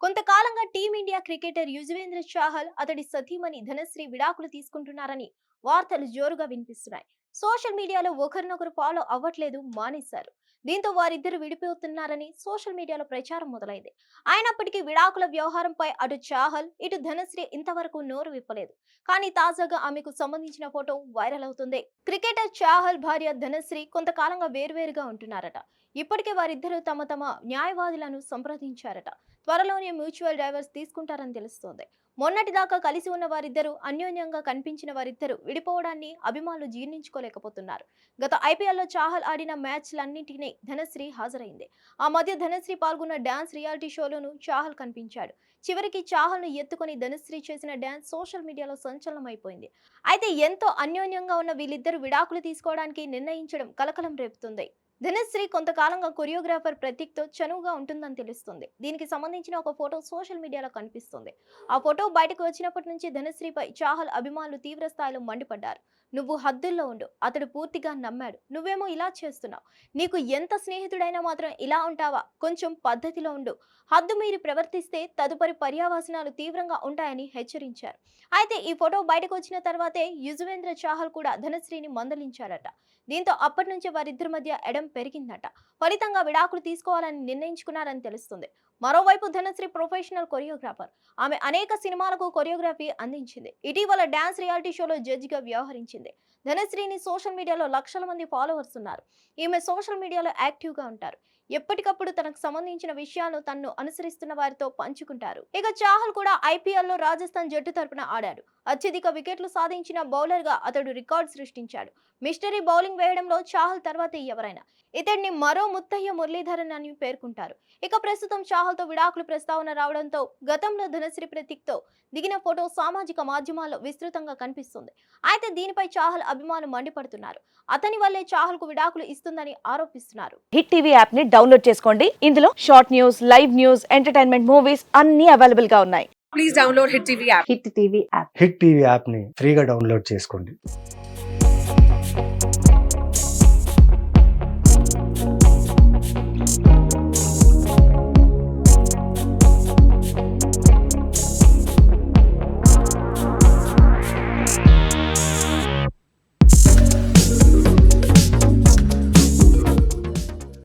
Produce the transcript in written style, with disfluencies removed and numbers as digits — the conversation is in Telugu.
కొంతకాలంగా టీమిండియా క్రికెటర్ యుజ్వేంద్ర చాహల్ అతడి సతీమణి ధనశ్రీ విడాకులు తీసుకుంటున్నారని వార్తలు జోరుగా వినిపిస్తున్నాయి. సోషల్ మీడియాలో ఒకరినొకరు ఫాలో అవ్వట్లేదు, మానేశారు. దీంతో వారిద్దరు విడిపోతున్నారని సోషల్ మీడియాలో ప్రచారం మొదలైంది. అయినప్పటికీ విడాకుల వ్యవహారంపై అటు చాహల్ ఇటు ధనశ్రీ ఇంతవరకు నోరు విప్పలేదు. కానీ తాజాగా ఆమెకు సంబంధించిన ఫోటో వైరల్ అవుతుంది. క్రికెటర్ చాహల్ భార్య ధనశ్రీ కొంతకాలంగా వేర్వేరుగా ఉంటున్నారట. ఇప్పటికే వారిద్దరూ తమ తమ న్యాయవాదులను సంప్రదించారట. త్వరలోనే మ్యూచువల్ డైవర్స్ తీసుకుంటారని తెలుస్తోంది. మొన్నటిదాకా కలిసి ఉన్న వారిద్దరూ, అన్యోన్యంగా కనిపించిన వారిద్దరూ విడిపోవడాన్ని అభిమానులు జీర్ణించుకోలేకపోతున్నారు. గత ఐపీఎల్లో చాహల్ ఆడిన మ్యాచ్లన్నింటినీ ధనశ్రీ హాజరైంది. ఆ మధ్య ధనశ్రీ పాల్గొన్న డాన్స్ రియాలిటీ షోలోనూ చాహల్ కనిపించాడు. చివరికి చాహల్ను ఎత్తుకొని ధనశ్రీ చేసిన డాన్స్ సోషల్ మీడియాలో సంచలనమైపోయింది. అయితే ఎంతో అన్యోన్యంగా ఉన్న వీళ్ళిద్దరూ విడాకులు తీసుకోవడానికి నిర్ణయించడం కలకలం రేపుతుంది. ధనశ్రీ కొంతకాలంగా కొరియోగ్రాఫర్ ప్రతీక్తో చనువుగా ఉంటుందని తెలుస్తుంది. దీనికి సంబంధించిన ఒక ఫోటో సోషల్ మీడియాలో కనిపిస్తుంది. ఆ ఫోటో బయటకు వచ్చినప్పటి నుంచి ధనశ్రీపై చాహల్ అభిమానులు తీవ్ర స్థాయిలో మండిపడ్డారు. నువ్వు హద్దుల్లో ఉండు, అతడు పూర్తిగా నమ్మాడు, నువ్వేమో ఇలా చేస్తున్నావు, నీకు ఎంత స్నేహితుడైనా మాత్రం ఇలా ఉంటావా, కొంచెం పద్ధతిలో ఉండు, హద్దు మీరి ప్రవర్తిస్తే తదుపరి పర్యావసనాలు తీవ్రంగా ఉంటాయని హెచ్చరించారు. అయితే ఈ ఫోటో బయటకు వచ్చిన తర్వాతే యుజ్వేంద్ర చాహల్ కూడా ధనశ్రీని మందలించారట. దీంతో అప్పటి నుంచి వారిద్దరి మధ్య ఎడం పెరిగిందట. ఫలితంగా విడాకులు తీసుకోవాలని నిర్ణయించుకున్నారని తెలుస్తుంది. మరోవైపు ధనశ్రీ ప్రొఫెషనల్ కొరియోగ్రాఫర్. ఆమె అనేక సినిమాలకు కొరియోగ్రఫీ అందించింది. ఇటీవల డాన్స్ రియాలిటీ షోలో జడ్జిగా వ్యవహరించింది. ధనశ్రీని సోషల్ మీడియాలో లక్షల మంది ఫాలోవర్స్ ఉన్నారు. ఈమె సోషల్ మీడియాలో యాక్టివ్గా ఉంటారు. ఎప్పటికప్పుడు తనకు సంబంధించిన విషయాలను తనను అనుసరిస్తున్న వారితో పంచుకుంటారు. ఇక చాహల్ కూడా ఐపీఎల్లో రాజస్థాన్ జట్టు తరపున ఆడాడు. అత్యధిక వికెట్లు సాధించిన బౌలర్ గా అతడు రికార్డు సృష్టించాడు. మిస్టరీ బౌలింగ్ వేయడంలో చాహల్ తర్వాత ఎవరైనా. ఇతడిని మరో ముత్తయ్య మురళీధరన్ అని పేర్కొంటారు. ఇక ప్రస్తుతం చాహల్ తో విడాకులు ప్రస్తావన రావడంతో గతంలో ధనశ్రీ ప్రతీక్తో దిగిన ఫోటో సామాజిక మాధ్యమాల్లో విస్తృతంగా కనిపిస్తుంది. అయితే దీనిపై చాహల్ అభిమానులు మండిపడుతున్నారు. అతని వల్లే చాహల్ కు విడాకులు ఇస్తుందని ఆరోపిస్తున్నారు. హిట్ టీవీ యాప్ ని డౌన్లోడ్ చేసుకోండి. ఇందులో short news, live news, entertainment movies అన్ని అవైలబుల్ గా ఉన్నాయి. Please download Hit TV app. Hit TV app hit TV యాప్ని ఫ్రీగా డౌన్లోడ్ చేసుకోండి.